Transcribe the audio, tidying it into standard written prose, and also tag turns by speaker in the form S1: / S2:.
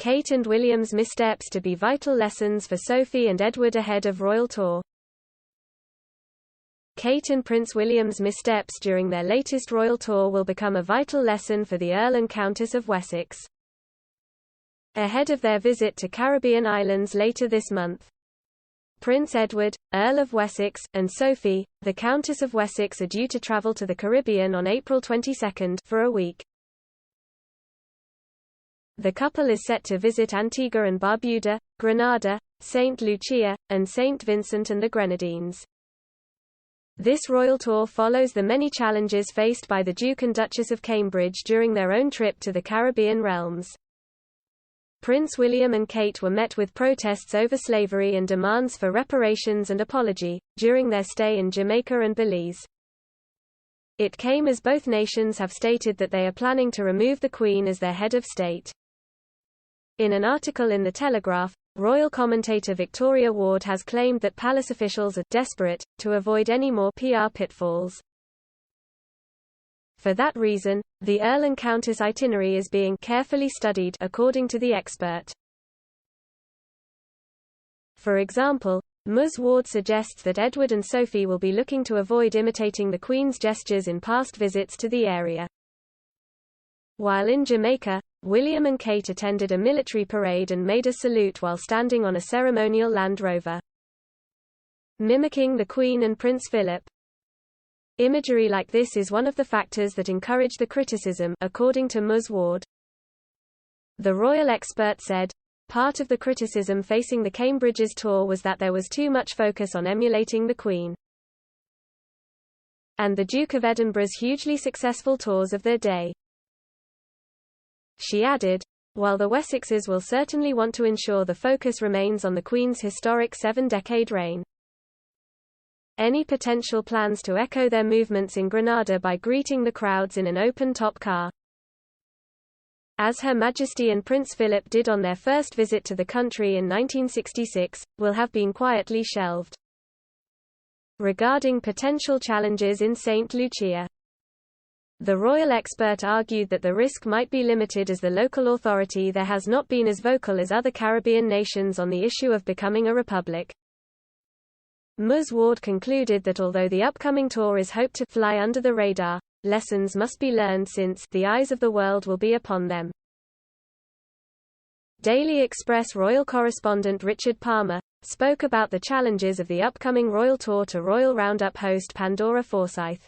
S1: Kate and William's missteps to be vital lessons for Sophie and Edward ahead of royal tour. Kate and Prince William's missteps during their latest royal tour will become a vital lesson for the Earl and Countess of Wessex. Ahead of their visit to Caribbean islands later this month, Prince Edward, Earl of Wessex, and Sophie, the Countess of Wessex, are due to travel to the Caribbean on April 22 for a week. The couple is set to visit Antigua and Barbuda, Grenada, St. Lucia, and St. Vincent and the Grenadines. This royal tour follows the many challenges faced by the Duke and Duchess of Cambridge during their own trip to the Caribbean realms. Prince William and Kate were met with protests over slavery and demands for reparations and apology during their stay in Jamaica and Belize. It came as both nations have stated that they are planning to remove the Queen as their head of state. In an article in The Telegraph, royal commentator Victoria Ward has claimed that palace officials are desperate to avoid any more PR pitfalls. For that reason, the Earl and Countess itinerary is being carefully studied, according to the expert. For example, Ms. Ward suggests that Edward and Sophie will be looking to avoid imitating the Queen's gestures in past visits to the area. While in Jamaica, William and Kate attended a military parade and made a salute while standing on a ceremonial Land Rover, mimicking the Queen and Prince Philip. Imagery like this is one of the factors that encourage the criticism, according to Ms. Ward. The royal expert said, part of the criticism facing the Cambridge's tour was that there was too much focus on emulating the Queen and the Duke of Edinburgh's hugely successful tours of their day. She added, while the Wessexes will certainly want to ensure the focus remains on the Queen's historic 7-decade reign, any potential plans to echo their movements in Grenada by greeting the crowds in an open-top car, as Her Majesty and Prince Philip did on their first visit to the country in 1966, will have been quietly shelved. Regarding potential challenges in St. Lucia, the royal expert argued that the risk might be limited as the local authority there has not been as vocal as other Caribbean nations on the issue of becoming a republic. Ms. Ward concluded that although the upcoming tour is hoped to fly under the radar, lessons must be learned since the eyes of the world will be upon them. Daily Express royal correspondent Richard Palmer spoke about the challenges of the upcoming royal tour to Royal Roundup host Pandora Forsyth.